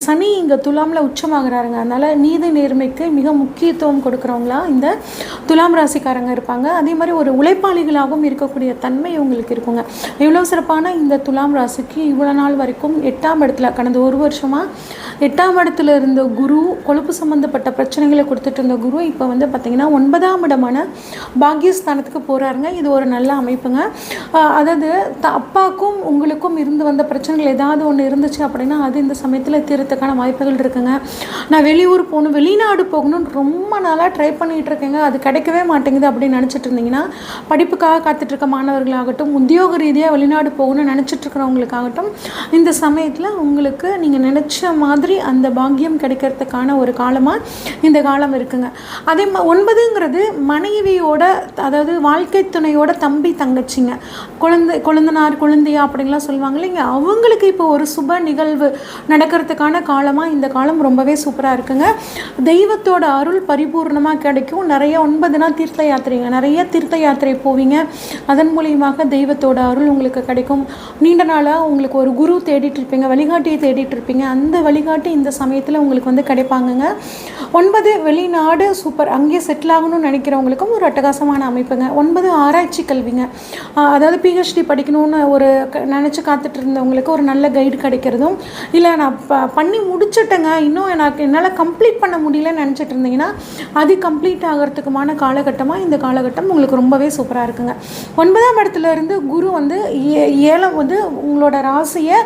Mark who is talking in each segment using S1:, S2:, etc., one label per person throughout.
S1: சனி இங்கே துலாமில் உச்சமாகறாருங்க. அதனால் நீதி நேர்மைக்கு மிக முக்கியத்துவம் கொடுக்குறவங்களா இந்த துலாம் ராசிக்காரங்க இருப்பாங்க. அதே மாதிரி ஒரு உழைப்பாளிகளாகவும் இருக்கக்கூடிய தன்மை இவங்களுக்கு இருக்குங்க. இவ்வளோ சிறப்பான இந்த துலாம் ராசிக்கு இவ்வளோ நாள் வரைக்கும் 8ஆம் இடத்துல கடந்த ஒரு வருஷமாக 8ஆம் இடத்துல இருந்த குரு, கொழுப்பு சம்மந்தப்பட்ட பிரச்சனைகளை கொடுத்துட்டு இருந்த குரு இப்போ வந்து பார்த்திங்கன்னா 9ஆம் இடமான பாக்யஸ்தானத்துக்கு போகிறாருங்க. இது ஒரு நல்ல அமைப்புங்க. அதாவது அப்பாவுக்கும் உங்களுக்கும் இருந்து வந்த பிரச்சனைகள் ஏதாவது ஒன்று இருந்துச்சு அப்படின்னா அது இந்த சமயத்தில் தீர்றதுக்கான வாய்ப்புகள் இருக்குங்க. நான் வெளியூர் போகணும், வெளிநாடு போகணும்னு ரொம்ப நாளாக ட்ரை பண்ணிகிட்டு இருக்கேங்க, அது கிடைக்கவே மாட்டேங்குது அப்படின்னு நினச்சிட்டு இருந்தீங்கன்னா, படிப்புக்காக காத்துட்ருக்க மாணவர்களாகட்டும், உத்தியோக ரீதியாக வெளிநாடு போகணும்னு நினச்சிட்ருக்கிறவங்களுக்காகட்டும், இந்த சமயத்தில் உங்களுக்கு நீங்கள் நினச்ச மாதிரி அந்த பாக்கியம் கிடைக்கிறதுக்கான ஒரு காலமாக இந்த காலம் இருக்குங்க. அதே 9ங்கிறது மனைவியோட, அதாவது வாழ்க்கை துணையோட தம்பி தங்கச்சிங்க, குழந்தனார் குழந்தையா அப்படின்லாம் சொல்லுவாங்க இல்லைங்க, அவங்களுக்கு இப்போ ஒரு சுப நிகழ்வு நடக்கிறதுக்கான காலமாக இந்த காலம் ரொம்பவே சூப்பராக இருக்குங்க. தெய்வத்தோட அருள் பரிபூர்ணமாக கிடைக்கும். நிறைய 9னா தீர்த்த யாத்திரைங்க, நிறைய தீர்த்த யாத்திரை போவீங்க. அதன் மூலியமாக தெய்வத்தோட அருள் உங்களுக்கு கிடைக்கும். நீண்ட நாளாக உங்களுக்கு ஒரு குரு தேடிட்டு இருப்பீங்க, வழிகாட்டியை தேடிட்டு இருப்பீங்க. அந்த வழிகாட்டி இந்த சமயத்தில் உங்களுக்கு வந்து கிடைப்பாங்கங்க. 9 வெளிநாடு சூப்பர், அங்கேயே செட்டில் ஆகணும்னு நினைக்கிறவங்களுக்கும் ஒரு அட்டகாசமான அமைப்புங்க. 9 ஆராய்ச்சி கல்விங்க, அதாவது பிஹெச்டி படிக்கணும்னு ஒரு நினச்சி காத்துட்டு இருந்தவங்களுக்கு ஒரு நல்ல கைடு கிடைக்கிறதும், இல்லை நான் பண்ணி முடிச்சுட்டேங்க இன்னும் என்னால் கம்ப்ளீட் பண்ண முடியலன்னு நினச்சிட்டு இருந்தீங்கன்னா அது கம்ப்ளீட் ஆகிறதுக்குமான காலகட்டமாக இந்த காலகட்டம் உங்களுக்கு ரொம்பவே சூப்பராக இருக்குங்க. 9ஆம் இடத்துல இருந்து குரு வந்து 7 வந்து உங்களோட ராசியை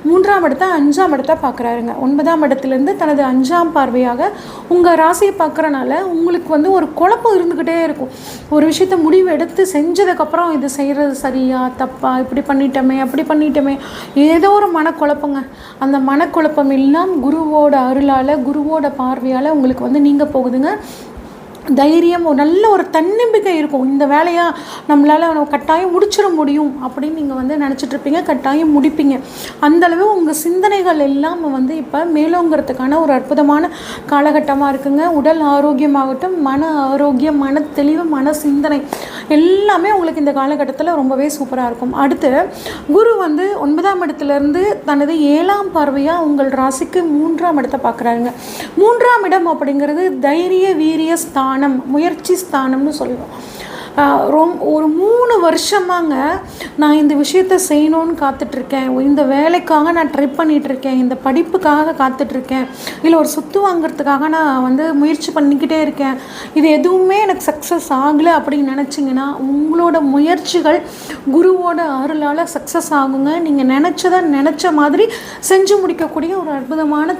S1: 3ஆம் இடத்த 5ஆம் இடத்த பார்க்குறாருங்க. 9ஆம் இடத்துலேருந்து தனது 5ஆம் பார்வையாக உங்கள் ராசியை பார்க்குறனால உங்களுக்கு வந்து ஒரு குழப்பம் இருந்துக்கிட்டே இருக்கும். ஒரு விஷயத்தை முடிவு எடுத்து செஞ்சதுக்கப்புறம் இது செய்கிறது சரியா தப்பா, இப்படி பண்ணிட்டோமே அப்படி பண்ணிட்டோமே, ஏதோ ஒரு மனக்குழப்பங்க. அந்த மனக்குழப்பம் எல்லாம் குருவோட அருளால், குருவோட பார்வையால் உங்களுக்கு வந்து நீங்க போகுதுங்க. தைரியம், ஒரு நல்ல ஒரு தன்னம்பிக்கை இருக்கும். இந்த வேலையாக நம்மளால் கட்டாயம் முடிச்சிட முடியும் அப்படின்னு நீங்கள் வந்து நினச்சிட்ருப்பீங்க, கட்டாயம் முடிப்பீங்க. அந்தளவு உங்கள் சிந்தனைகள் எல்லாம் வந்து இப்போ மேலோங்கிறதுக்கான ஒரு அற்புதமான காலகட்டமாக இருக்குங்க. உடல் ஆரோக்கியமாகட்டும், மன ஆரோக்கியம், மன தெளிவு, மன சிந்தனை எல்லாமே உங்களுக்கு இந்த காலகட்டத்தில் ரொம்பவே சூப்பராக இருக்கும். அடுத்து குரு வந்து 9ஆம் இடத்துலேருந்து தனது 7ஆம் பார்வையாக உங்கள் ராசிக்கு 3ஆம் இடத்தை பார்க்குறாருங்க. 3ஆம் இடம் அப்படிங்கிறது தைரிய வீரிய ஸ்தானம், முயற்சி ஸ்தானம்னு சொல்லுவோம். ஒரு 3 வருஷமாங்க நான் இந்த விஷயத்தை செய்யணும்னு காத்துட்ருக்கேன், இந்த வேலைக்காக நான் ட்ரை பண்ணிகிட்ருக்கேன், இந்த படிப்புக்காக காத்துட்ருக்கேன், இல்லை ஒரு சொத்து வாங்கிறதுக்காக நான் வந்து முயற்சி பண்ணிக்கிட்டே இருக்கேன், இது எதுவுமே எனக்கு சக்ஸஸ் ஆகலை அப்படின்னு நினச்சிங்கன்னா உங்களோட முயற்சிகள் குருவோட அருளால் சக்ஸஸ் ஆகுங்க. நீங்கள் நினச்ச மாதிரி செஞ்சு முடிக்கக்கூடிய ஒரு அற்புதமான